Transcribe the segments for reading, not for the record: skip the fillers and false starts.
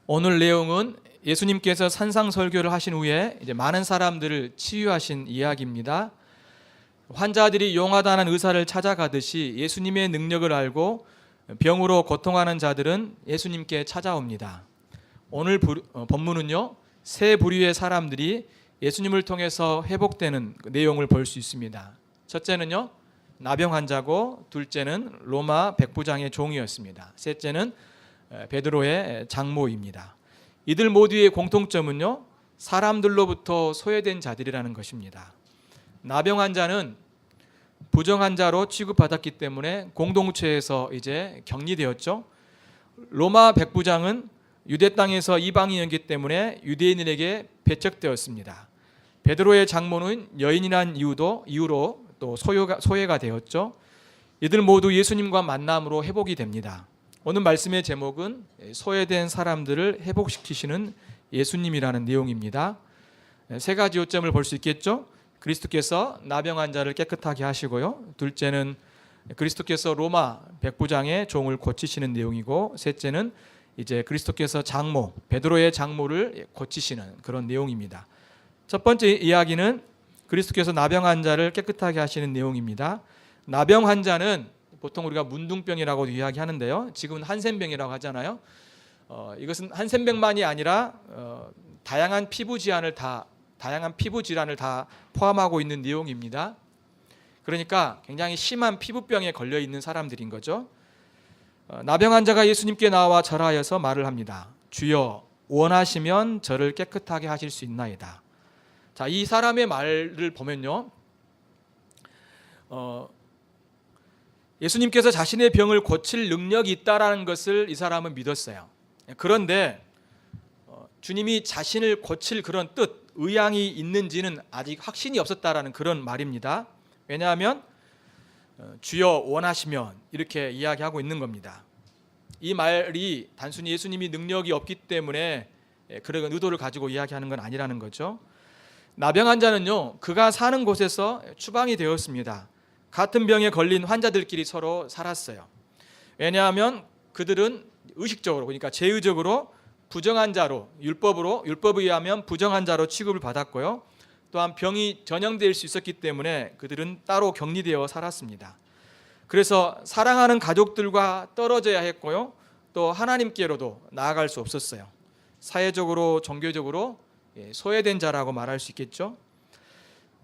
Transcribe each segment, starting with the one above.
오늘 내용은 예수님께서 산상설교를 하신 후에 이제 많은 사람들을 치유하신 이야기입니다. 환자들이 용하다는 의사를 찾아가듯이 예수님의 능력을 알고 병으로 고통하는 자들은 예수님께 찾아옵니다. 오늘 본문은요, 세 부류의 사람들이 예수님을 통해서 회복되는 내용을 볼 수 있습니다. 첫째는요, 나병 환자고, 둘째는 로마 백부장의 종이었습니다. 셋째는 베드로의 장모입니다. 이들 모두의 공통점은요, 사람들로부터 소외된 자들이라는 것입니다. 나병 환자는 부정 환자로 취급받았기 때문에 공동체에서 이제 격리되었죠. 로마 백부장은 유대 땅에서 이방인이었기 때문에 유대인에게 배척되었습니다. 베드로의 장모는 여인이란 이유로 또 소외가 되었죠. 이들 모두 예수님과 만남으로 회복이 됩니다. 오늘 말씀의 제목은 소외된 사람들을 회복시키시는 예수님이라는 내용입니다. 세 가지 요점을 볼 수 있겠죠. 그리스도께서 나병 환자를 깨끗하게 하시고요, 둘째는 그리스도께서 로마 백부장의 종을 고치시는 내용이고, 셋째는 이제 그리스도께서 베드로의 장모를 고치시는 그런 내용입니다. 첫 번째 이야기는 그리스도께서 나병 환자를 깨끗하게 하시는 내용입니다. 나병 환자는 보통 우리가 문둥병이라고 이야기하는데요, 지금은 한센병이라고 하잖아요. 이것은 한센병만이 아니라 다양한 피부 질환을 다 포함하고 있는 내용입니다. 그러니까 굉장히 심한 피부병에 걸려 있는 사람들인 거죠. 나병 환자가 예수님께 나와 절하여서 말을 합니다. 주여, 원하시면 저를 깨끗하게 하실 수 있나이다. 자, 이 사람의 말을 보면요, 예수님께서 자신의 병을 고칠 능력이 있다라는 것을 이 사람은 믿었어요. 그런데 주님이 자신을 고칠 그런 뜻, 의향이 있는지는 아직 확신이 없었다라는 그런 말입니다. 왜냐하면 주여 원하시면 이렇게 이야기하고 있는 겁니다. 이 말이 단순히 예수님이 능력이 없기 때문에 그런 의도를 가지고 이야기하는 건 아니라는 거죠. 나병 환자는요, 그가 사는 곳에서 추방이 되었습니다. 같은 병에 걸린 환자들끼리 서로 살았어요. 왜냐하면 그들은 의식적으로, 그러니까 제의적으로 부정환자로, 율법에 의하면 부정환자로 취급을 받았고요, 또한 병이 전염될 수 있었기 때문에 그들은 따로 격리되어 살았습니다. 그래서 사랑하는 가족들과 떨어져야 했고요, 또 하나님께로도 나아갈 수 없었어요. 사회적으로, 종교적으로 소외된 자라고 말할 수 있겠죠.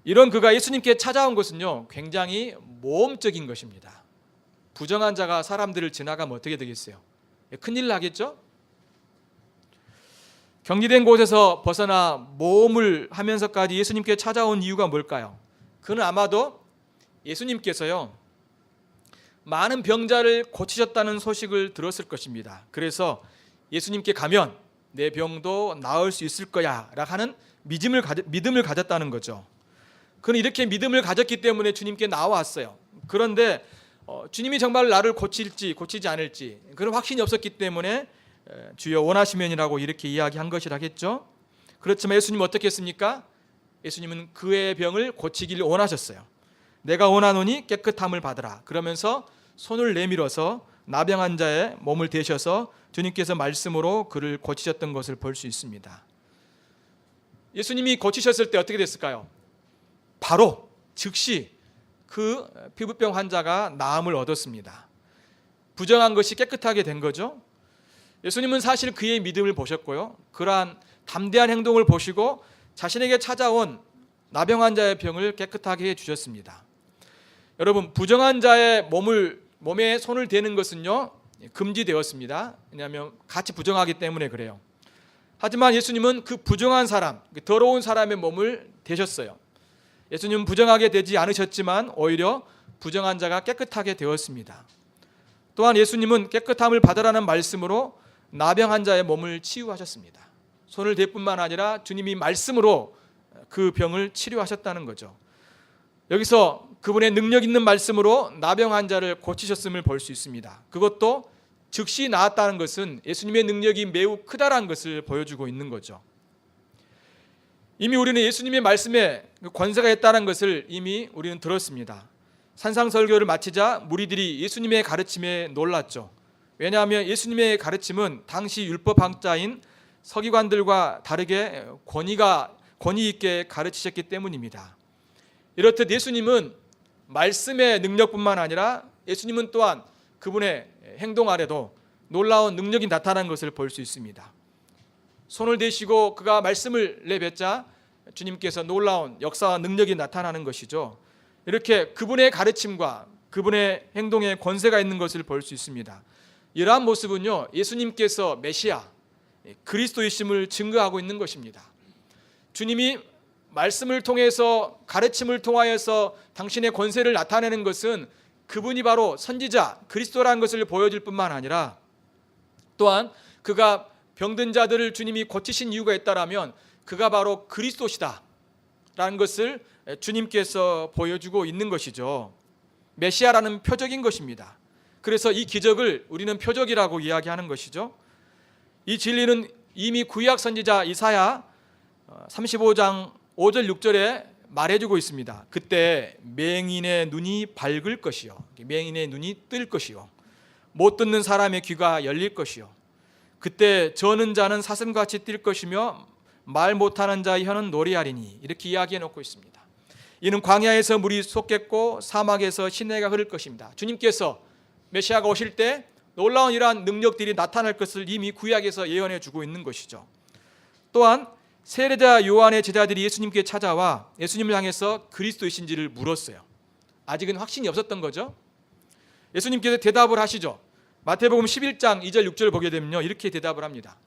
이런 그가 예수님께 찾아온 것은요, 굉장히 모험적인 것입니다. 부정한 자가 사람들을 지나가면 어떻게 되겠어요? 큰일 나겠죠? 격리된 곳에서 벗어나 모험을 하면서까지 예수님께 찾아온 이유가 뭘까요? 그는 아마도 예수님께서요, 많은 병자를 고치셨다는 소식을 들었을 것입니다. 그래서 예수님께 가면 내 병도 나을 수 있을 거야 라고 하는 믿음을 가졌다는 거죠. 그는 이렇게 믿음을 가졌기 때문에 주님께 나왔어요. 그런데 주님이 정말 나를 고칠지 고치지 않을지 그런 확신이 없었기 때문에 주여 원하시면이라고 이렇게 이야기한 것이라겠죠. 그렇지만 예수님은 어떻게 했습니까? 예수님은 그의 병을 고치기를 원하셨어요. 내가 원하노니 깨끗함을 받으라. 그러면서 손을 내밀어서 나병 환자의 몸을 대셔서 주님께서 말씀으로 그를 고치셨던 것을 볼 수 있습니다. 예수님이 고치셨을 때 어떻게 됐을까요? 바로 즉시 그 피부병 환자가 나음을 얻었습니다. 부정한 것이 깨끗하게 된 거죠. 예수님은 사실 그의 믿음을 보셨고요, 그러한 담대한 행동을 보시고 자신에게 찾아온 나병 환자의 병을 깨끗하게 해주셨습니다. 여러분, 부정한 자의 몸에 손을 대는 것은요, 금지되었습니다. 왜냐하면 같이 부정하기 때문에 그래요. 하지만 예수님은 그 부정한 사람, 더러운 사람의 몸을 대셨어요. 예수님은 부정하게 되지 않으셨지만 오히려 부정한 자가 깨끗하게 되었습니다. 또한 예수님은 깨끗함을 받으라는 말씀으로 나병 환자의 몸을 치유하셨습니다. 손을 댈 뿐만 아니라 주님이 말씀으로 그 병을 치료하셨다는 거죠. 여기서 그분의 능력 있는 말씀으로 나병 환자를 고치셨음을 볼 수 있습니다. 그것도 즉시 나았다는 것은 예수님의 능력이 매우 크다라는 것을 보여주고 있는 거죠. 이미 우리는 예수님의 말씀에 권세가 있다는 것을 이미 우리는 들었습니다. 산상설교를 마치자 무리들이 예수님의 가르침에 놀랐죠. 왜냐하면 예수님의 가르침은 당시 율법학자인 서기관들과 다르게 권위 있게 가르치셨기 때문입니다. 이렇듯 예수님은 말씀의 능력뿐만 아니라 예수님은 또한 그분의 행동 아래도 놀라운 능력이 나타난 것을 볼 수 있습니다. 손을 대시고 그가 말씀을 내뱉자 주님께서 놀라운 역사와 능력이 나타나는 것이죠. 이렇게 그분의 가르침과 그분의 행동에 권세가 있는 것을 볼 수 있습니다. 이러한 모습은요, 예수님께서 메시아 그리스도이심을 증거하고 있는 것입니다. 주님이 말씀을 통해서 가르침을 통하여서 당신의 권세를 나타내는 것은 그분이 바로 선지자 그리스도라는 것을 보여줄 뿐만 아니라 또한 그가 병든 자들을 주님이 고치신 이유가 있다라면 그가 바로 그리스도시다 라는 것을 주님께서 보여주고 있는 것이죠. 메시아라는 표적인 것입니다. 그래서 이 기적을 우리는 표적이라고 이야기하는 것이죠. 이 진리는 이미 구약 선지자 이사야 35장 5절 6절에 말해주고 있습니다. 그때 맹인의 눈이 밝을 것이요, 맹인의 눈이 뜰 것이요, 못 듣는 사람의 귀가 열릴 것이요, 그때 저는 자는 사슴같이 뛸 것이며 말 못하는 자의 혀는 노래하리니, 이렇게 이야기해 놓고 있습니다. 이는 광야에서 물이 솟겠고 사막에서 시내가 흐를 것입니다. 주님께서 메시아가 오실 때 놀라운 이러한 능력들이 나타날 것을 이미 구약에서 예언해 주고 있는 것이죠. 또한 세례자 요한의 제자들이 예수님께 찾아와 예수님을 향해서 그리스도이신지를 물었어요. 아직은 확신이 없었던 거죠. 예수님께서 대답을 하시죠. 마태복음 11장 2절 6절을 보게 되면요, 이렇게 대답을 합니다.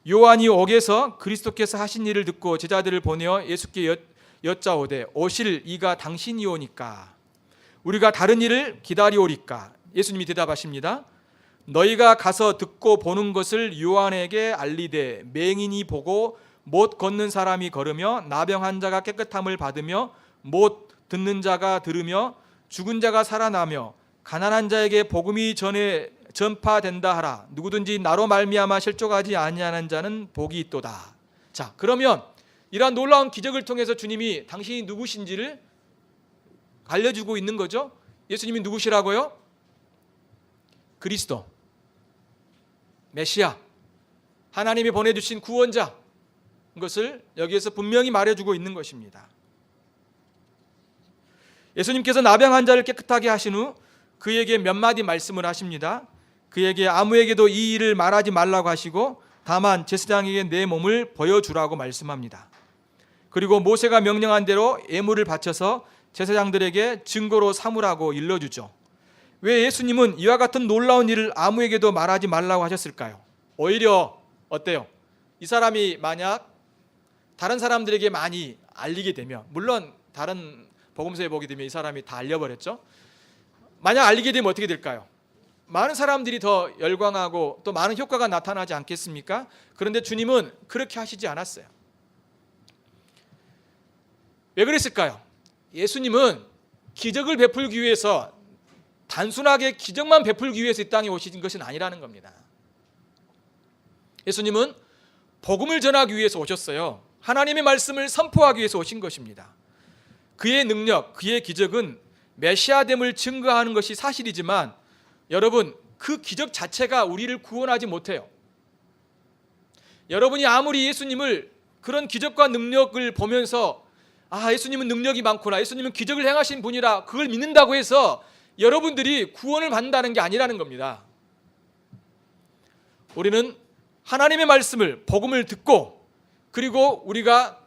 요한이 옥에서 그리스도께서 하신 일을 듣고 제자들을 보내어 예수께 여짜오되 오실 이가 당신이오니까 우리가 다른 일을 기다리오리까. 예수님이 대답하십니다. 너희가 가서 듣고 보는 것을 요한에게 알리되 맹인이 보고 못 걷는 사람이 걸으며 나병 자가 깨끗함을 받으며 못 듣는 자가 들으며 죽은 자가 살아나며 가난한 자에게 복음이 전파된다 하라. 누구든지 나로 말미암아 실족하지 아니하는 자는 복이 있도다. 자, 그러면 이러한 놀라운 기적을 통해서 주님이 당신이 누구신지를 알려주고 있는 거죠. 예수님이 누구시라고요? 그리스도, 메시아, 하나님이 보내주신 구원자, 것을 여기에서 분명히 말해주고 있는 것입니다. 예수님께서 나병 환자를 깨끗하게 하신 후 그에게 몇 마디 말씀을 하십니다. 그에게 아무에게도 이 일을 말하지 말라고 하시고 다만 제사장에게 내 몸을 보여주라고 말씀합니다. 그리고 모세가 명령한 대로 예물을 바쳐서 제사장들에게 증거로 삼으라고 일러주죠. 왜 예수님은 이와 같은 놀라운 일을 아무에게도 말하지 말라고 하셨을까요? 오히려 어때요? 이 사람이 만약 다른 사람들에게 많이 알리게 되면, 물론 다른 복음서에 보게 되면 이 사람이 다 알려버렸죠. 만약 알리게 되면 어떻게 될까요? 많은 사람들이 더 열광하고 또 많은 효과가 나타나지 않겠습니까? 그런데 주님은 그렇게 하시지 않았어요. 왜 그랬을까요? 예수님은 기적을 베풀기 위해서, 단순하게 기적만 베풀기 위해서 이 땅에 오신 것은 아니라는 겁니다. 예수님은 복음을 전하기 위해서 오셨어요. 하나님의 말씀을 선포하기 위해서 오신 것입니다. 그의 능력, 그의 기적은 메시아됨을 증거하는 것이 사실이지만 여러분, 그 기적 자체가 우리를 구원하지 못해요. 여러분이 아무리 예수님을 그런 기적과 능력을 보면서 예수님은 능력이 많구나, 예수님은 기적을 행하신 분이라 그걸 믿는다고 해서 여러분들이 구원을 받는다는 게 아니라는 겁니다. 우리는 하나님의 말씀을, 복음을 듣고, 그리고 우리가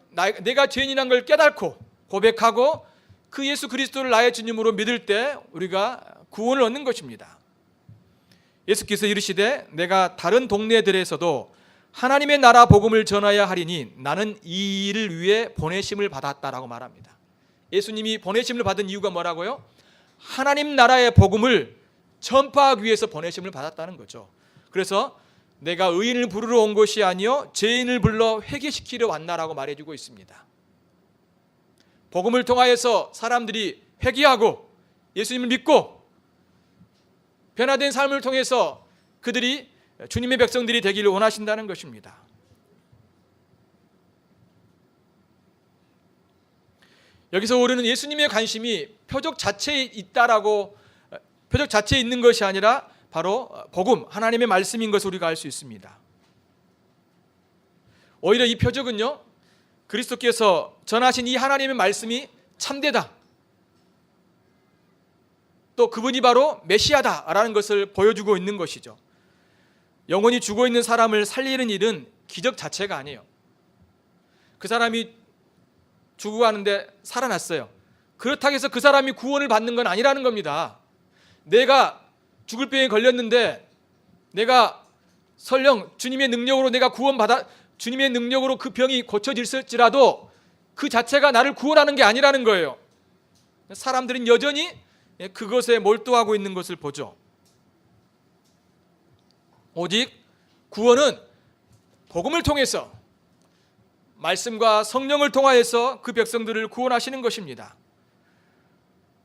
내가 죄인이란 걸 깨닫고 고백하고 그 예수 그리스도를 나의 주님으로 믿을 때 우리가 구원을 얻는 것입니다. 예수께서 이르시되 내가 다른 동네들에서도 하나님의 나라 복음을 전하여 하리니 나는 이 일을 위해 보내심을 받았다라고 말합니다. 예수님이 보내심을 받은 이유가 뭐라고요? 하나님 나라의 복음을 전파하기 위해서 보내심을 받았다는 거죠. 그래서 내가 의인을 부르러 온 것이 아니요 죄인을 불러 회개시키려 왔나라고 말해주고 있습니다. 복음을 통하여서 사람들이 회개하고 예수님을 믿고 변화된 삶을 통해서 그들이 주님의 백성들이 되기를 원하신다는 것입니다. 여기서 우리는 예수님의 관심이 표적 자체에 있다라고, 표적 자체에 있는 것이 아니라 바로 복음, 하나님의 말씀인 것을 우리가 알 수 있습니다. 오히려 이 표적은요, 그리스도께서 전하신 이 하나님의 말씀이 참되다, 또 그분이 바로 메시아다라는 것을 보여주고 있는 것이죠. 영혼이 죽어 있는 사람을 살리는 일은 기적 자체가 아니에요. 그 사람이 죽어가는데 살아났어요. 그렇다고 해서 그 사람이 구원을 받는 건 아니라는 겁니다. 내가 죽을 병에 걸렸는데 내가 설령 주님의 능력으로 내가 구원받아, 주님의 능력으로 그 병이 고쳐질지라도 그 자체가 나를 구원하는 게 아니라는 거예요. 사람들은 여전히 그것에 몰두하고 있는 것을 보죠. 오직 구원은 복음을 통해서, 말씀과 성령을 통하여서 그 백성들을 구원하시는 것입니다.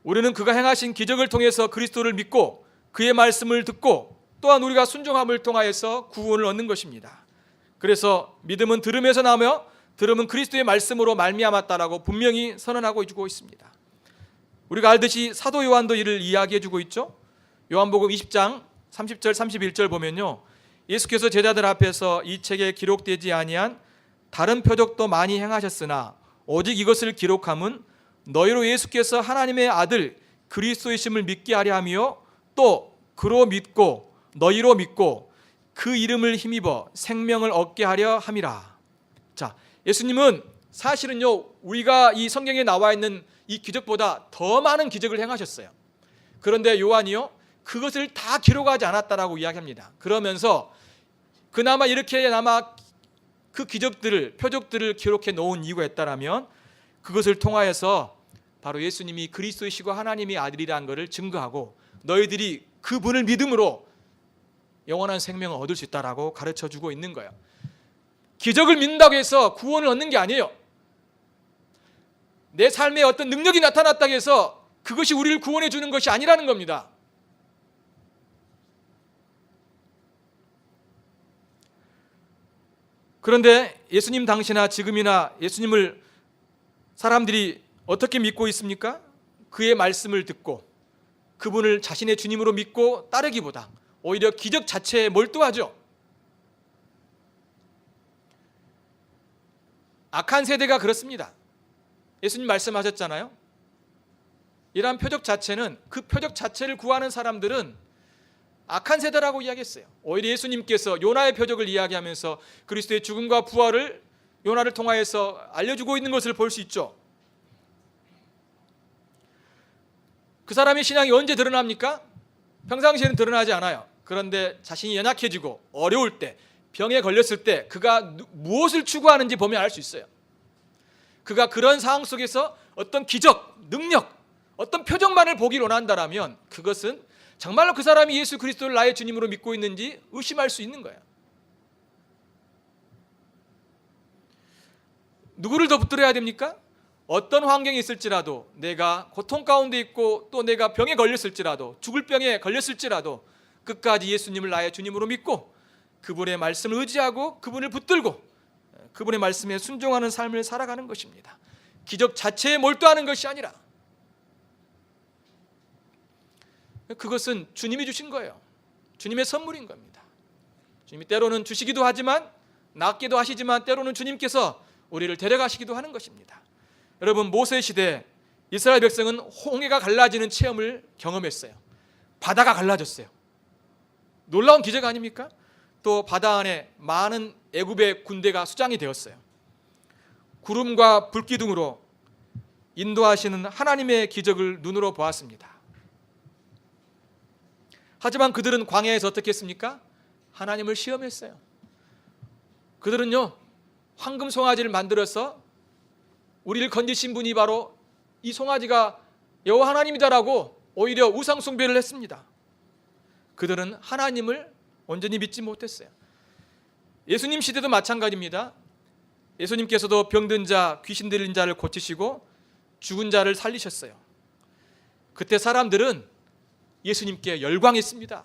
우리는 그가 행하신 기적을 통해서 그리스도를 믿고 그의 말씀을 듣고 또한 우리가 순종함을 통하여서 구원을 얻는 것입니다. 그래서 믿음은 들음에서 나며 들음은 그리스도의 말씀으로 말미암았다라고 분명히 선언하고 주고 있습니다. 우리가 알듯이 사도 요한도 이를 이야기해 주고 있죠. 요한복음 20장 30절 31절 보면요, 예수께서 제자들 앞에서 이 책에 기록되지 아니한 다른 표적도 많이 행하셨으나 오직 이것을 기록함은 너희로 예수께서 하나님의 아들 그리스도이심을 믿게 하려 하며 또 그로 믿고 너희로 믿고 그 이름을 힘입어 생명을 얻게 하려 함이라. 자, 예수님은 사실은요, 우리가 이 성경에 나와 있는 이 기적보다 더 많은 기적을 행하셨어요. 그런데 요한이요, 그것을 다 기록하지 않았다라고 이야기합니다. 그러면서 그나마 이렇게나마 그 기적들을, 표적들을 기록해 놓은 이유가 있다라면 그것을 통하여서 바로 예수님이 그리스도이시고 하나님의 아들이라는 것을 증거하고 너희들이 그분을 믿음으로 영원한 생명을 얻을 수 있다라고 가르쳐주고 있는 거예요. 기적을 믿는다고 해서 구원을 얻는 게 아니에요. 내 삶에 어떤 능력이 나타났다고 해서 그것이 우리를 구원해 주는 것이 아니라는 겁니다. 그런데 예수님 당시나 지금이나 예수님을 사람들이 어떻게 믿고 있습니까? 그의 말씀을 듣고 그분을 자신의 주님으로 믿고 따르기보다 오히려 기적 자체에 몰두하죠. 악한 세대가 그렇습니다. 예수님 말씀하셨잖아요. 이러한 표적 자체는, 그 표적 자체를 구하는 사람들은 악한 세대라고 이야기했어요. 오히려 예수님께서 요나의 표적을 이야기하면서 그리스도의 죽음과 부활을 요나를 통하여서 알려주고 있는 것을 볼 수 있죠. 그 사람의 신앙이 언제 드러납니까? 평상시에는 드러나지 않아요. 그런데 자신이 연약해지고 어려울 때, 병에 걸렸을 때 그가 무엇을 추구하는지 보면 알 수 있어요. 그가 그런 상황 속에서 어떤 기적, 능력, 어떤 표적만을 보기를 원한다라면 그것은 정말로 그 사람이 예수 그리스도를 나의 주님으로 믿고 있는지 의심할 수 있는 거예요. 누구를 더 붙들어야 됩니까? 어떤 환경이 있을지라도, 내가 고통 가운데 있고 또 내가 병에 걸렸을지라도, 죽을 병에 걸렸을지라도 끝까지 예수님을 나의 주님으로 믿고 그분의 말씀을 의지하고 그분을 붙들고 그분의 말씀에 순종하는 삶을 살아가는 것입니다. 기적 자체에 몰두하는 것이 아니라 그것은 주님이 주신 거예요. 주님의 선물인 겁니다. 주님이 때로는 주시기도 하지만, 낫기도 하시지만 때로는 주님께서 우리를 데려가시기도 하는 것입니다. 여러분, 모세 시대 이스라엘 백성은 홍해가 갈라지는 체험을 경험했어요. 바다가 갈라졌어요. 놀라운 기적 아닙니까? 또 바다 안에 많은 애굽의 군대가 수장이 되었어요. 구름과 불기둥으로 인도하시는 하나님의 기적을 눈으로 보았습니다. 하지만 그들은 광야에서 어떻게 했습니까? 하나님을 시험했어요. 그들은요, 황금 송아지를 만들어서 우리를 건지신 분이 바로 이 송아지가 여호와 하나님이다라고 오히려 우상 숭배를 했습니다. 그들은 하나님을 온전히 믿지 못했어요. 예수님 시대도 마찬가지입니다. 예수님께서도 병든 자, 귀신 들린 자를 고치시고 죽은 자를 살리셨어요. 그때 사람들은 예수님께 열광했습니다.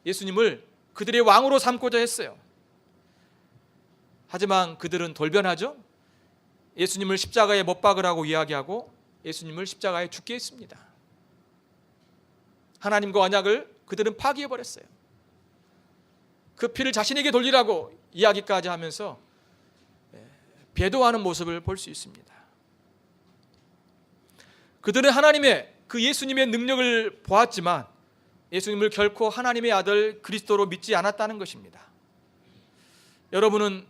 예수님을 그들의 왕으로 삼고자 했어요. 하지만 그들은 돌변하죠. 예수님을 십자가에 못 박으라고 이야기하고 예수님을 십자가에 죽게 했습니다. 하나님과 언약을 그들은 파기해버렸어요. 그 피를 자신에게 돌리라고 이야기까지 하면서 배도하는 모습을 볼 수 있습니다. 그들은 하나님의 그 예수님의 능력을 보았지만 예수님을 결코 하나님의 아들 그리스도로 믿지 않았다는 것입니다. 여러분은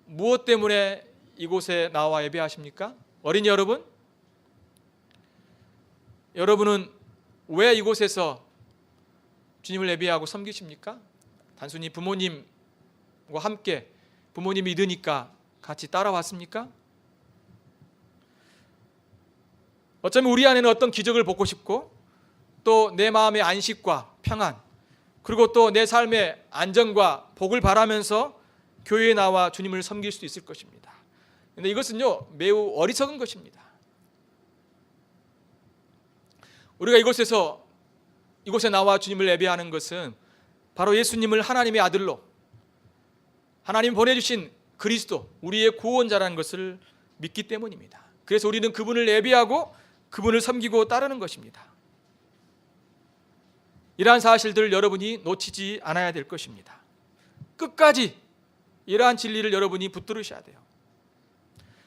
무엇 때문에 이곳에 나와 예배하십니까? 어린이 여러분, 여러분은 왜 이곳에서 주님을 예배하고 섬기십니까? 단순히 부모님과 함께 부모님이 믿으니까 같이 따라왔습니까? 어쩌면 우리 안에는 어떤 기적을 보고 싶고 또 내 마음의 안식과 평안 그리고 또 내 삶의 안정과 복을 바라면서 교회에 나와 주님을 섬길 수도 있을 것입니다. 그런데 이것은요 매우 어리석은 것입니다. 우리가 이곳에 나와 주님을 예배하는 것은 바로 예수님을 하나님의 아들로 하나님 보내주신 그리스도 우리의 구원자라는 것을 믿기 때문입니다. 그래서 우리는 그분을 예배하고 그분을 섬기고 따르는 것입니다. 이러한 사실들을 여러분이 놓치지 않아야 될 것입니다. 끝까지 이러한 진리를 여러분이 붙들으셔야 돼요.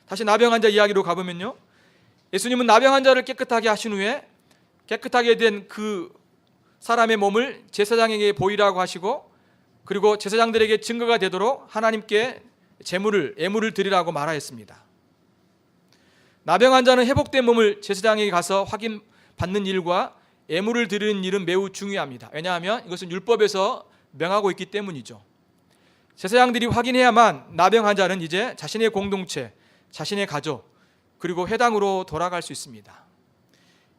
다시 나병 환자 이야기로 가보면요, 예수님은 나병 환자를 깨끗하게 하신 후에 깨끗하게 된 그 사람의 몸을 제사장에게 보이라고 하시고 그리고 제사장들에게 증거가 되도록 하나님께 예물을 드리라고 말하였습니다. 나병 환자는 회복된 몸을 제사장에게 가서 확인받는 일과 예물을 드리는 일은 매우 중요합니다. 왜냐하면 이것은 율법에서 명하고 있기 때문이죠. 제사장들이 확인해야만 나병 환자는 이제 자신의 공동체, 자신의 가족, 그리고 회당으로 돌아갈 수 있습니다.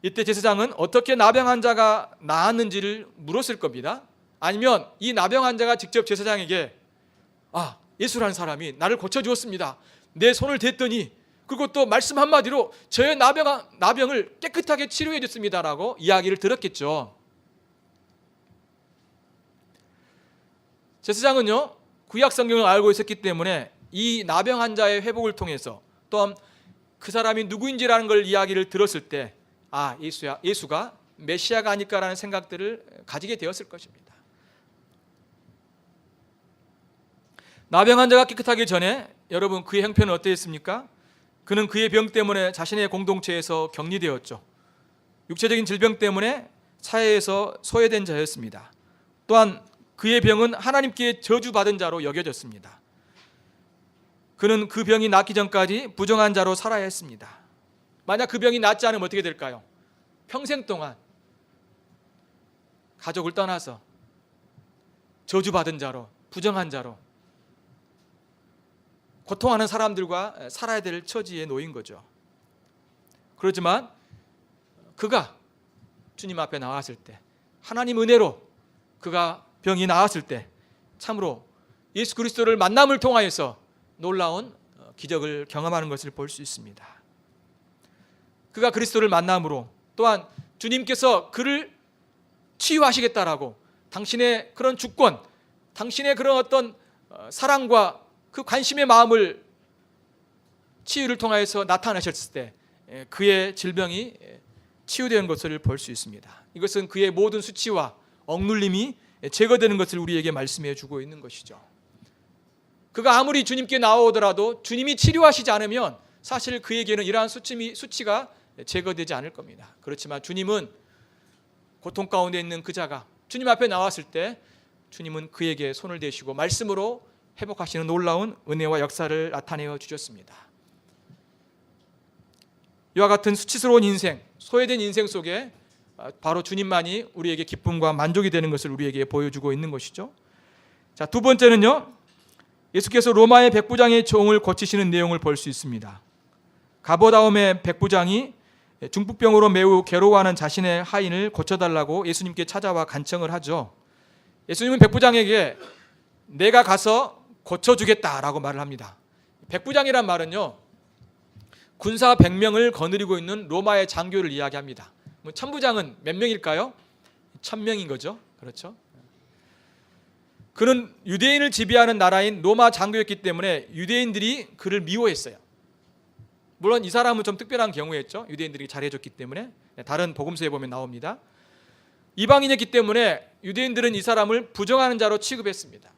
이때 제사장은 어떻게 나병 환자가 나았는지를 물었을 겁니다. 아니면 이 나병 환자가 직접 제사장에게 예수라는 사람이 나를 고쳐주었습니다. 내 손을 댔더니 그리고 또 말씀 한마디로 저의 나병을 깨끗하게 치료해 줬습니다라고 이야기를 들었겠죠. 제사장은요 구약 성경을 알고 있었기 때문에 이 나병 환자의 회복을 통해서 또한 그 사람이 누구인지라는 걸 이야기를 들었을 때 예수가 메시아가 아닐까라는 생각들을 가지게 되었을 것입니다. 나병 환자가 깨끗하기 전에 여러분 그의 형편은 어땠습니까? 그는 그의 병 때문에 자신의 공동체에서 격리되었죠. 육체적인 질병 때문에 사회에서 소외된 자였습니다. 또한 그의 병은 하나님께 저주받은 자로 여겨졌습니다. 그는 그 병이 낫기 전까지 부정한 자로 살아야 했습니다. 만약 그 병이 낫지 않으면 어떻게 될까요? 평생 동안 가족을 떠나서 저주받은 자로, 부정한 자로 고통하는 사람들과 살아야 될 처지에 놓인 거죠. 그렇지만 그가 주님 앞에 나왔을 때, 하나님 은혜로 그가 병이 나았을 때 참으로 예수 그리스도를 만남을 통하여서 놀라운 기적을 경험하는 것을 볼 수 있습니다. 그가 그리스도를 만남으로 또한 주님께서 그를 치유하시겠다라고 당신의 그런 주권, 당신의 그런 어떤 사랑과 그 관심의 마음을 치유를 통하여서 나타나셨을 때 그의 질병이 치유되는 것을 볼 수 있습니다. 이것은 그의 모든 수치와 억눌림이 제거되는 것을 우리에게 말씀해 주고 있는 것이죠. 그가 아무리 주님께 나오더라도 주님이 치료하시지 않으면 사실 그에게는 이러한 수치가 제거되지 않을 겁니다. 그렇지만 주님은 고통 가운데 있는 그 자가 주님 앞에 나왔을 때 주님은 그에게 손을 대시고 말씀으로 회복하시는 놀라운 은혜와 역사를 나타내어 주셨습니다. 이와 같은 수치스러운 인생, 소외된 인생 속에 바로 주님만이 우리에게 기쁨과 만족이 되는 것을 우리에게 보여주고 있는 것이죠. 자, 두 번째는요, 예수께서 로마의 백부장의 종을 고치시는 내용을 볼 수 있습니다. 가버나움의 백부장이 중풍병으로 매우 괴로워하는 자신의 하인을 고쳐달라고 예수님께 찾아와 간청을 하죠. 예수님은 백부장에게 내가 가서 고쳐주겠다라고 말을 합니다. 백부장이란 말은요, 군사 100명을 거느리고 있는 로마의 장교를 이야기합니다. 천부장은 몇 명일까요? 1000명인 거죠. 그렇죠? 그는 유대인을 지배하는 나라인 로마 장교였기 때문에 유대인들이 그를 미워했어요. 물론 이 사람은 좀 특별한 경우였죠. 유대인들이 잘해줬기 때문에 다른 복음서에 보면 나옵니다. 이방인이었기 때문에 유대인들은 이 사람을 부정하는 자로 취급했습니다.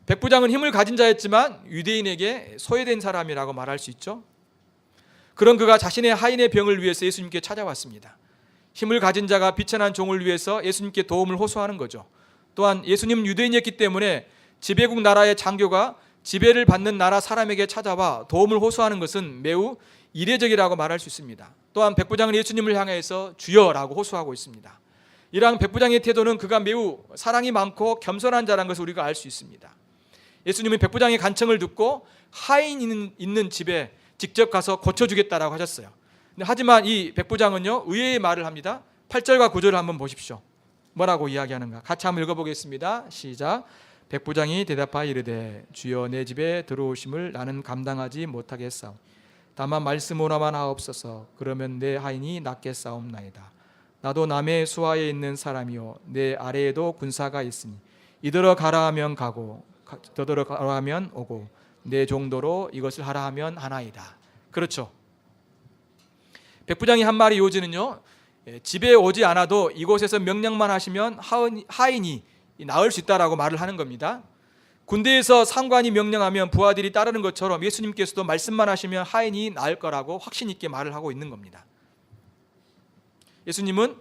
백부장은 힘을 가진 자였지만 유대인에게 소외된 사람이라고 말할 수 있죠. 그런 그가 자신의 하인의 병을 위해서 예수님께 찾아왔습니다. 힘을 가진 자가 비천한 종을 위해서 예수님께 도움을 호소하는 거죠. 또한 예수님은 유대인이었기 때문에 지배국 나라의 장교가 지배를 받는 나라 사람에게 찾아와 도움을 호소하는 것은 매우 이례적이라고 말할 수 있습니다. 또한 백부장은 예수님을 향해서 주여라고 호소하고 있습니다. 이러한 백부장의 태도는 그가 매우 사랑이 많고 겸손한 자라는 것을 우리가 알 수 있습니다. 예수님은 백부장의 간청을 듣고 하인 있는 집에 직접 가서 고쳐주겠다라고 하셨어요. 하지만 이 백부장은요, 의외의 말을 합니다. 8절과 9절을 한번 보십시오. 뭐라고 이야기하는가? 같이 한번 읽어보겠습니다. 시작. 백부장이 대답하여 이르되 주여 내 집에 들어오심을 나는 감당하지 못하겠사오. 다만 말씀오라만 하옵소서. 그러면 내 하인이 낫겠사옵나이다. 나도 남의 수하에 있는 사람이요 내 아래에도 군사가 있으니 이더러 가라 하면 가고 더더러 가라 하면 오고 내 정도로 이것을 하라 하면 하나이다. 그렇죠. 백부장이 한 말의 요지는요, 집에 오지 않아도 이곳에서 명령만 하시면 하인이 나을 수 있다라고 말을 하는 겁니다. 군대에서 상관이 명령하면 부하들이 따르는 것처럼 예수님께서도 말씀만 하시면 하인이 나을 거라고 확신 있게 말을 하고 있는 겁니다. 예수님은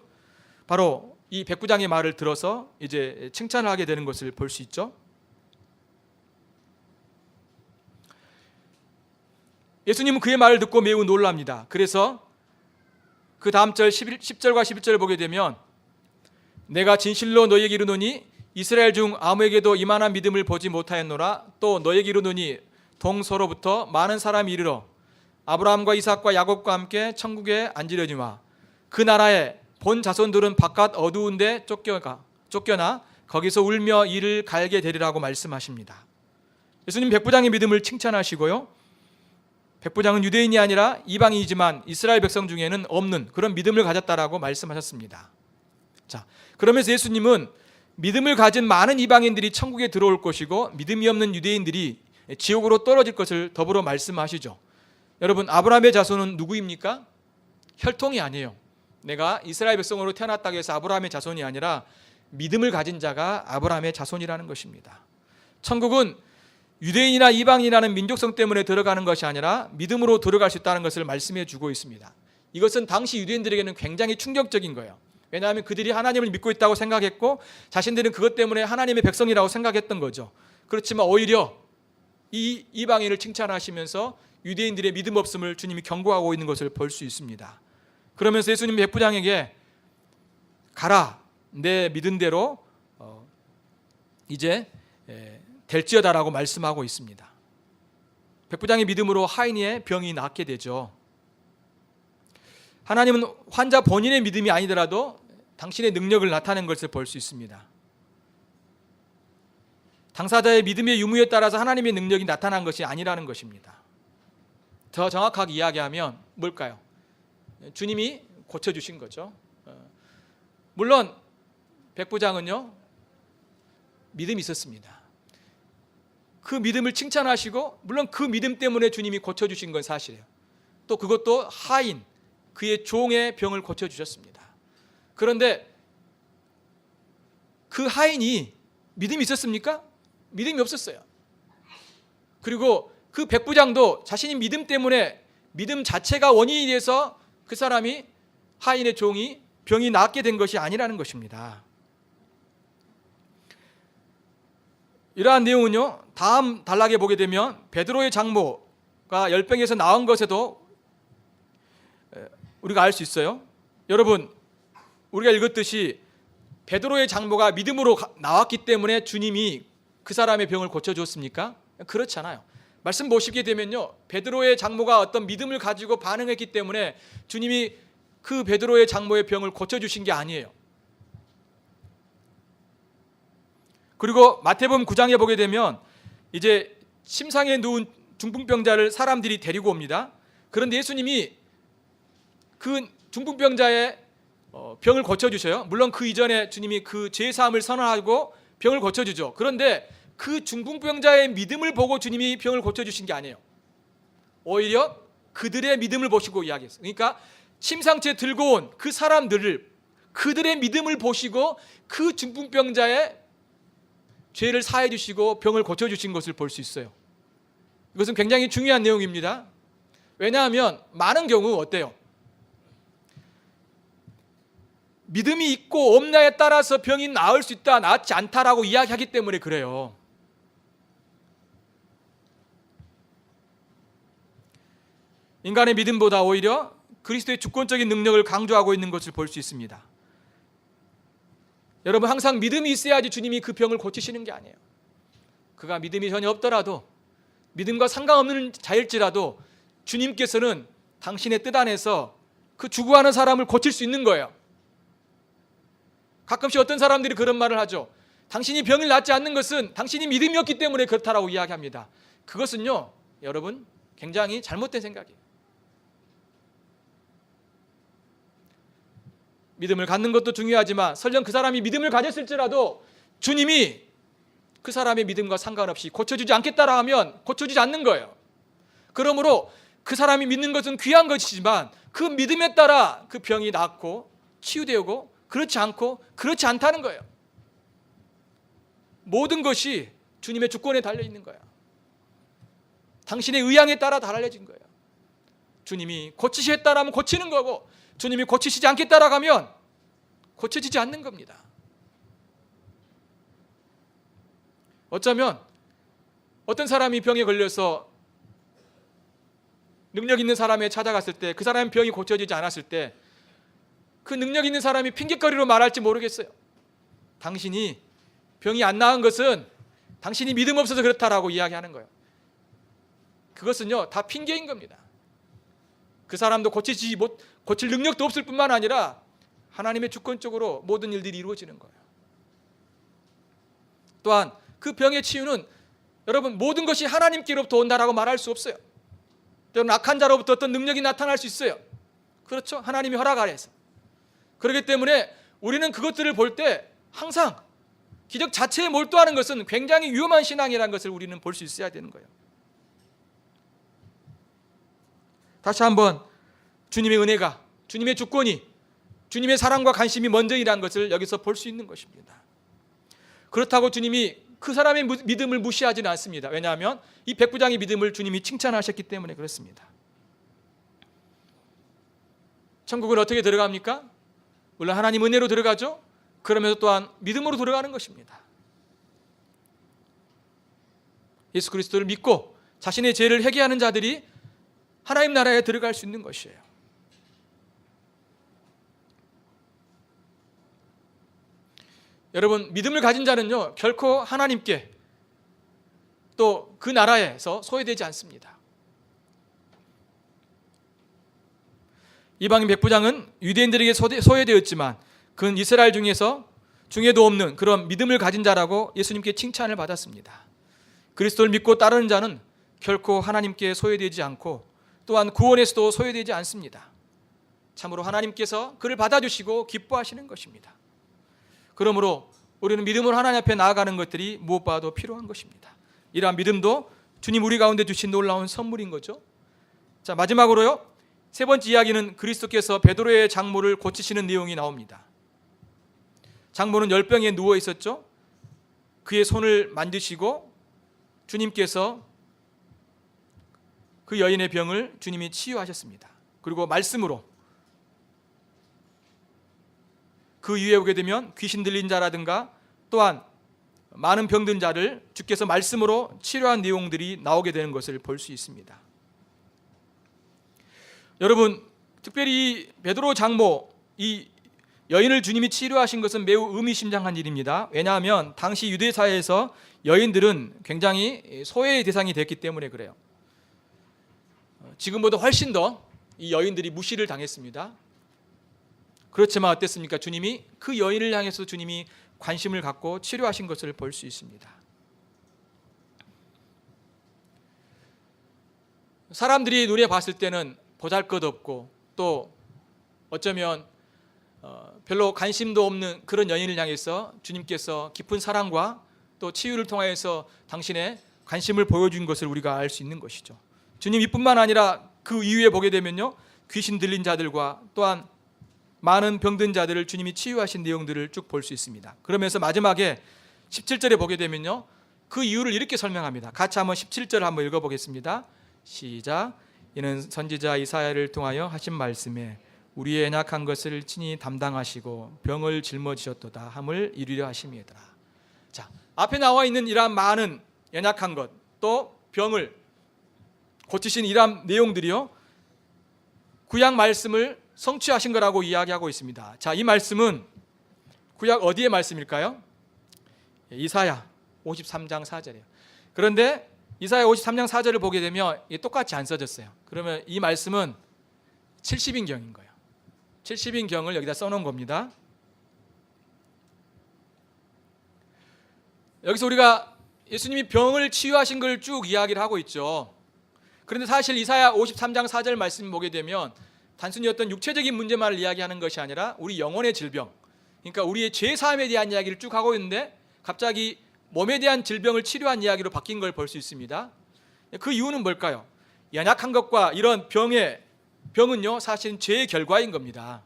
바로 이 백부장의 말을 들어서 이제 칭찬을 하게 되는 것을 볼 수 있죠. 예수님은 그의 말을 듣고 매우 놀랍니다. 그래서 그 다음 절 10절과 11절을 보게 되면 내가 진실로 너희에게 이르노니 이스라엘 중 아무에게도 이만한 믿음을 보지 못하였노라. 또 너희에게 이르노니 동서로부터 많은 사람이 이르러 아브라함과 이삭과 야곱과 함께 천국에 앉으려니와 그 나라의 본 자손들은 바깥 어두운 데 쫓겨나 거기서 울며 이를 갈게 되리라고 말씀하십니다. 예수님 백부장의 믿음을 칭찬하시고요, 백부장은 유대인이 아니라 이방인이지만 이스라엘 백성 중에는 없는 그런 믿음을 가졌다라고 말씀하셨습니다. 자, 그러면서 예수님은 믿음을 가진 많은 이방인들이 천국에 들어올 것이고 믿음이 없는 유대인들이 지옥으로 떨어질 것을 더불어 말씀하시죠. 여러분, 아브라함의 자손은 누구입니까? 혈통이 아니에요. 내가 이스라엘 백성으로 태어났다고 해서 아브라함의 자손이 아니라 믿음을 가진 자가 아브라함의 자손이라는 것입니다. 천국은 유대인이나 이방인이라는 민족성 때문에 들어가는 것이 아니라 믿음으로 들어갈 수 있다는 것을 말씀해 주고 있습니다. 이것은 당시 유대인들에게는 굉장히 충격적인 거예요. 왜냐하면 그들이 하나님을 믿고 있다고 생각했고 자신들은 그것 때문에 하나님의 백성이라고 생각했던 거죠. 그렇지만 오히려 이 이방인을 칭찬하시면서 유대인들의 믿음 없음을 주님이 경고하고 있는 것을 볼 수 있습니다. 그러면서 예수님 백부장에게 가라, 내 믿은 대로 이제 될지어다라고 말씀하고 있습니다. 백부장의 믿음으로 하인의 병이 낫게 되죠. 하나님은 환자 본인의 믿음이 아니더라도 당신의 능력을 나타낸 것을 볼 수 있습니다. 당사자의 믿음의 유무에 따라서 하나님의 능력이 나타난 것이 아니라는 것입니다. 더 정확하게 이야기하면 뭘까요? 주님이 고쳐주신 거죠. 물론 백부장은요, 믿음이 있었습니다. 그 믿음을 칭찬하시고 물론 그 믿음 때문에 주님이 고쳐주신 건 사실이에요. 또 그것도 하인, 그의 종의 병을 고쳐주셨습니다. 그런데 그 하인이 믿음이 있었습니까? 믿음이 없었어요. 그리고 그 백부장도 자신이 믿음 때문에 믿음 자체가 원인이 돼서 그 사람이 하인의 종이 병이 낫게 된 것이 아니라는 것입니다. 이러한 내용은요, 다음 단락에 보게 되면 베드로의 장모가 열병에서 나은 것에도 우리가 알 수 있어요. 여러분, 우리가 읽었듯이 베드로의 장모가 믿음으로 나왔기 때문에 주님이 그 사람의 병을 고쳐주었습니까? 그렇지 않아요. 말씀 보시게 되면요, 베드로의 장모가 어떤 믿음을 가지고 반응했기 때문에 주님이 그 베드로의 장모의 병을 고쳐주신 게 아니에요. 그리고 마태복음 9장에 보게 되면 이제 침상에 누운 중풍병자를 사람들이 데리고 옵니다. 그런데 예수님이 그 중풍병자의 병을 고쳐주셔요. 물론 그 이전에 주님이 그 죄사함을 선언하고 병을 고쳐주죠. 그런데 그 중풍병자의 믿음을 보고 주님이 병을 고쳐주신 게 아니에요. 오히려 그들의 믿음을 보시고 이야기했어요. 그러니까 침상째 들고 온 그 사람들을, 그들의 믿음을 보시고 그 중풍병자의 죄를 사해 주시고 병을 고쳐 주신 것을 볼 수 있어요. 이것은 굉장히 중요한 내용입니다. 왜냐하면 많은 경우 어때요? 믿음이 있고 없냐에 따라서 병이 나을 수 있다, 낫지 않다라고 이야기하기 때문에 그래요. 인간의 믿음보다 오히려 그리스도의 주권적인 능력을 강조하고 있는 것을 볼 수 있습니다. 여러분, 항상 믿음이 있어야지 주님이 그 병을 고치시는 게 아니에요. 그가 믿음이 전혀 없더라도, 믿음과 상관없는 자일지라도 주님께서는 당신의 뜻 안에서 그 죽어가는 사람을 고칠 수 있는 거예요. 가끔씩 어떤 사람들이 그런 말을 하죠. 당신이 병을 낫지 않는 것은 당신이 믿음이 없기 때문에 그렇다라고 이야기합니다. 그것은요, 여러분, 굉장히 잘못된 생각이에요. 믿음을 갖는 것도 중요하지만 설령 그 사람이 믿음을 가졌을지라도 주님이 그 사람의 믿음과 상관없이 고쳐주지 않겠다라 하면 고쳐주지 않는 거예요. 그러므로 그 사람이 믿는 것은 귀한 것이지만 그 믿음에 따라 그 병이 낫고 치유되고 그렇지 않고 그렇지 않다는 거예요. 모든 것이 주님의 주권에 달려있는 거예요. 당신의 의향에 따라 달라진 거예요. 주님이 고치시겠다라 하면 고치는 거고, 주님이 고치시지 않겠다라 하면 고쳐지지 않는 겁니다. 어쩌면 어떤 사람이 병에 걸려서 능력 있는 사람에 찾아갔을 때 그 사람의 병이 고쳐지지 않았을 때 그 능력 있는 사람이 핑계거리로 말할지 모르겠어요. 당신이 병이 안 나은 것은 당신이 믿음 없어서 그렇다라고 이야기하는 거예요. 그것은요, 다 핑계인 겁니다. 그 사람도 고칠 능력도 없을 뿐만 아니라 하나님의 주권적으로 모든 일들이 이루어지는 거예요. 또한 그 병의 치유는 여러분 모든 것이 하나님께로부터 온다라고 말할 수 없어요. 때로는 악한 자로부터 어떤 능력이 나타날 수 있어요. 그렇죠? 하나님이 허락 아래에서. 그렇기 때문에 우리는 그것들을 볼 때 항상 기적 자체에 몰두하는 것은 굉장히 위험한 신앙이라는 것을 우리는 볼 수 있어야 되는 거예요. 다시 한번 주님의 은혜가, 주님의 주권이, 주님의 사랑과 관심이 먼저이라는 것을 여기서 볼 수 있는 것입니다. 그렇다고 주님이 그 사람의 믿음을 무시하지는 않습니다. 왜냐하면 이 백부장의 믿음을 주님이 칭찬하셨기 때문에 그렇습니다. 천국은 어떻게 들어갑니까? 물론 하나님 은혜로 들어가죠. 그러면서 또한 믿음으로 들어가는 것입니다. 예수 그리스도를 믿고 자신의 죄를 회개하는 자들이 하나님 나라에 들어갈 수 있는 것이에요. 여러분, 믿음을 가진 자는요, 결코 하나님께 또 그 나라에서 소외되지 않습니다. 이방인 백부장은 유대인들에게 소외되었지만 그는 이스라엘 중에도 없는 그런 믿음을 가진 자라고 예수님께 칭찬을 받았습니다. 그리스도를 믿고 따르는 자는 결코 하나님께 소외되지 않고 또한 구원에서도 소외되지 않습니다. 참으로 하나님께서 그를 받아주시고 기뻐하시는 것입니다. 그러므로 우리는 믿음으로 하나님 앞에 나아가는 것들이 무엇보다도 필요한 것입니다. 이러한 믿음도 주님 우리 가운데 주신 놀라운 선물인 거죠. 자, 마지막으로요, 세 번째 이야기는 그리스도께서 베드로의 장모를 고치시는 내용이 나옵니다. 장모는 열병에 누워 있었죠. 그의 손을 만지시고 주님께서 그 여인의 병을 주님이 치유하셨습니다. 그리고 말씀으로 그 이후에 오게 되면 귀신 들린 자라든가 또한 많은 병든 자를 주께서 말씀으로 치료한 내용들이 나오게 되는 것을 볼 수 있습니다. 여러분, 특별히 베드로 장모, 이 여인을 주님이 치료하신 것은 매우 의미심장한 일입니다. 왜냐하면 당시 유대 사회에서 여인들은 굉장히 소외의 대상이 됐기 때문에 그래요. 지금보다 훨씬 더 이 여인들이 무시를 당했습니다. 그렇지만 어땠습니까? 주님이 그 여인을 향해서 주님이 관심을 갖고 치료하신 것을 볼 수 있습니다. 사람들이 눈에 봤을 때는 보잘것없고 또 어쩌면 별로 관심도 없는 그런 여인을 향해서 주님께서 깊은 사랑과 또 치유를 통하여서 당신의 관심을 보여준 것을 우리가 알 수 있는 것이죠. 주님 이뿐만 아니라 그 이후에 보게 되면요, 귀신 들린 자들과 또한 많은 병든 자들을 주님이 치유하신 내용들을 쭉 볼 수 있습니다. 그러면서 마지막에 17절에 보게 되면요, 그 이유를 이렇게 설명합니다. 같이 한번 17절 한번 읽어보겠습니다. 시작. 이는 선지자 이사야를 통하여 하신 말씀에 우리의 연약한 것을 친히 담당하시고 병을 짊어지셨도다 함을 이루려 하심이더라. 자, 앞에 나와 있는 이러한 많은 연약한 것, 또 병을 고치신 이러한 내용들이요, 구약 말씀을 성취하신 거라고 이야기하고 있습니다. 자, 이 말씀은 구약 어디의 말씀일까요? 이사야 53장 4절이에요. 그런데 이사야 53장 4절을 보게 되면 똑같이 안 써졌어요. 그러면 이 말씀은 70인경인 거예요. 70인경을 여기다 써놓은 겁니다. 여기서 우리가 예수님이 병을 치유하신 걸 쭉 이야기를 하고 있죠. 그런데 사실 이사야 53장 4절 말씀 보게 되면 단순히 어떤 육체적인 문제만을 이야기하는 것이 아니라 우리 영혼의 질병, 그러니까 우리의 죄 사함에 대한 이야기를 쭉 하고 있는데 갑자기 몸에 대한 질병을 치료한 이야기로 바뀐 걸 볼 수 있습니다. 그 이유는 뭘까요? 연약한 것과 이런 병은요, 사실은 죄의 결과인 겁니다.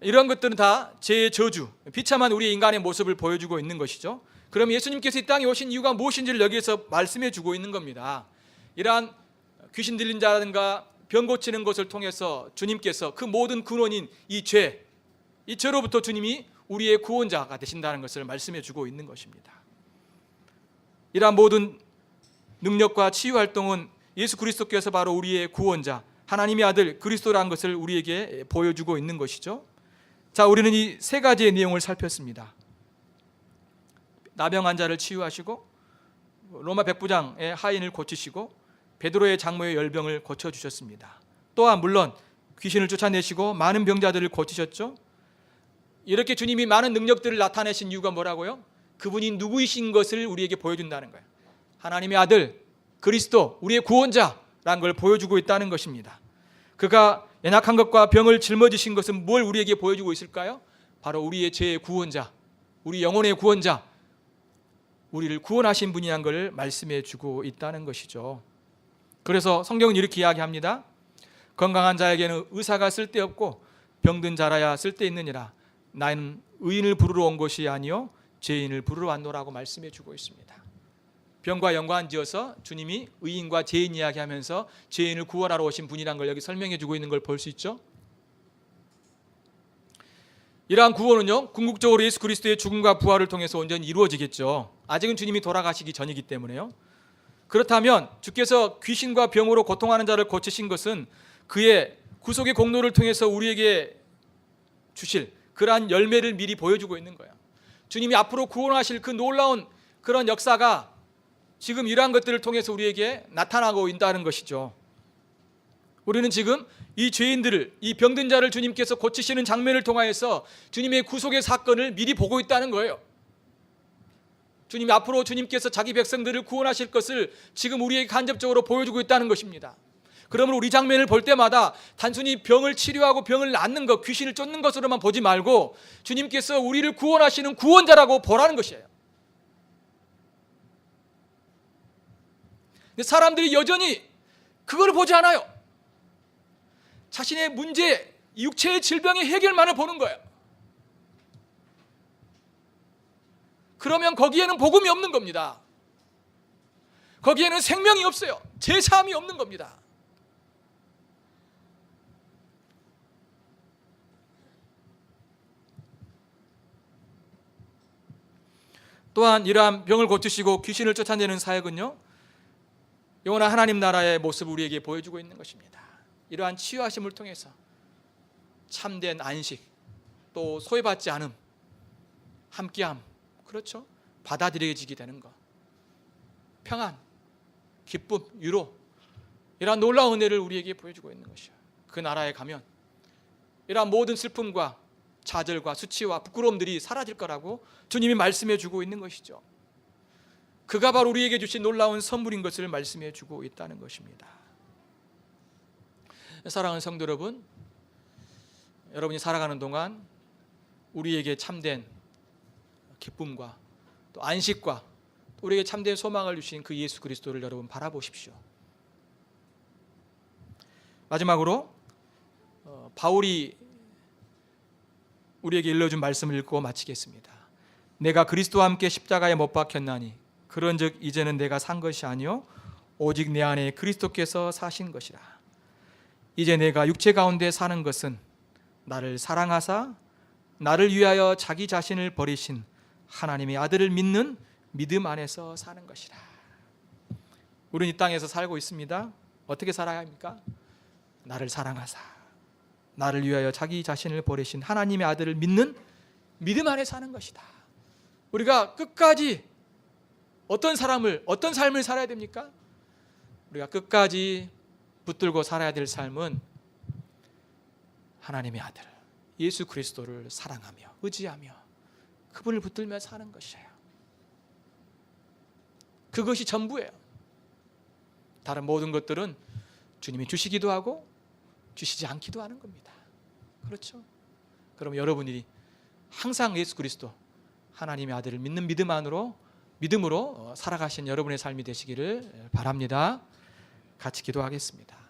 이런 것들은 다 죄의 저주, 비참한 우리 인간의 모습을 보여주고 있는 것이죠. 그럼 예수님께서 이 땅에 오신 이유가 무엇인지를 여기에서 말씀해 주고 있는 겁니다. 이러한 귀신 들린 자라든가 병 고치는 것을 통해서 주님께서 그 모든 근원인 이 죄로부터 주님이 우리의 구원자가 되신다는 것을 말씀해 주고 있는 것입니다. 이러한 모든 능력과 치유 활동은 예수 그리스도께서 바로 우리의 구원자, 하나님의 아들 그리스도라는 것을 우리에게 보여주고 있는 것이죠. 자, 우리는 이 세 가지의 내용을 살폈습니다. 나병 환자를 치유하시고, 로마 백부장의 하인을 고치시고, 베드로의 장모의 열병을 고쳐주셨습니다. 또한 물론 귀신을 쫓아내시고 많은 병자들을 고치셨죠. 이렇게 주님이 많은 능력들을 나타내신 이유가 뭐라고요? 그분이 누구이신 것을 우리에게 보여준다는 거예요. 하나님의 아들 그리스도, 우리의 구원자라는 걸 보여주고 있다는 것입니다. 그가 연약한 것과 병을 짊어지신 것은 뭘 우리에게 보여주고 있을까요? 바로 우리의 죄의 구원자, 우리 영혼의 구원자, 우리를 구원하신 분이란 걸 말씀해 주고 있다는 것이죠. 그래서 성경은 이렇게 이야기합니다. 건강한 자에게는 의사가 쓸데없고 병든 자라야 쓸데있느니라. 나는 의인을 부르러 온 것이 아니요 죄인을 부르러 왔노라고 말씀해 주고 있습니다. 병과 연관지어서 주님이 의인과 죄인 이야기하면서 죄인을 구원하러 오신 분이란 걸 여기 설명해 주고 있는 걸 볼 수 있죠. 이러한 구원은요, 궁극적으로 예수 그리스도의 죽음과 부활을 통해서 온전히 이루어지겠죠. 아직은 주님이 돌아가시기 전이기 때문에요. 그렇다면 주께서 귀신과 병으로 고통하는 자를 고치신 것은 그의 구속의 공로를 통해서 우리에게 주실 그러한 열매를 미리 보여주고 있는 거예요. 주님이 앞으로 구원하실 그 놀라운 그런 역사가 지금 이러한 것들을 통해서 우리에게 나타나고 있다는 것이죠. 우리는 지금 이 죄인들을, 이 병든 자를 주님께서 고치시는 장면을 통하여서 주님의 구속의 사건을 미리 보고 있다는 거예요. 주님이 앞으로 주님께서 자기 백성들을 구원하실 것을 지금 우리에게 간접적으로 보여주고 있다는 것입니다. 그러므로 우리 장면을 볼 때마다 단순히 병을 치료하고 병을 낫는 것, 귀신을 쫓는 것으로만 보지 말고 주님께서 우리를 구원하시는 구원자라고 보라는 것이에요. 근데 사람들이 여전히 그걸 보지 않아요. 자신의 문제, 육체의 질병의 해결만을 보는 거예요. 그러면 거기에는 복음이 없는 겁니다. 거기에는 생명이 없어요. 제사함이 없는 겁니다. 또한 이러한 병을 고치시고 귀신을 쫓아내는 사역은요, 영원한 하나님 나라의 모습을 우리에게 보여주고 있는 것입니다. 이러한 치유하심을 통해서 참된 안식, 또 소외받지 않음, 함께함, 그렇죠? 받아들여지게 되는 것, 평안, 기쁨, 위로, 이러한 놀라운 은혜를 우리에게 보여주고 있는 것이요. 그 나라에 가면 이러한 모든 슬픔과 좌절과 수치와 부끄러움들이 사라질 거라고 주님이 말씀해 주고 있는 것이죠. 그가 바로 우리에게 주신 놀라운 선물인 것을 말씀해 주고 있다는 것입니다. 사랑하는 성도 여러분, 여러분이 살아가는 동안 우리에게 참된 기쁨과 또 안식과 또 우리에게 참된 소망을 주신 그 예수 그리스도를 여러분 바라보십시오. 마지막으로 바울이 우리에게 일러준 말씀을 읽고 마치겠습니다. 내가 그리스도와 함께 십자가에 못 박혔나니 그런즉 이제는 내가 산 것이 아니요 오직 내 안에 그리스도께서 사신 것이라. 이제 내가 육체 가운데 사는 것은 나를 사랑하사 나를 위하여 자기 자신을 버리신 하나님의 아들을 믿는 믿음 안에서 사는 것이라. 우리는 이 땅에서 살고 있습니다. 어떻게 살아야 합니까? 나를 사랑하사 나를 위하여 자기 자신을 버리신 하나님의 아들을 믿는 믿음 안에 사는 것이다. 우리가 끝까지 어떤 삶을 살아야 됩니까? 우리가 끝까지 붙들고 살아야 될 삶은 하나님의 아들 예수 그리스도를 사랑하며 의지하며 그분을 붙들며 사는 것이에요. 그것이 전부예요. 다른 모든 것들은 주님이 주시기도 하고 주시지 않기도 하는 겁니다. 그렇죠? 그럼 여러분이 항상 예수 그리스도 하나님의 아들을 믿는 믿음으로 살아가신 여러분의 삶이 되시기를 바랍니다. 같이 기도하겠습니다.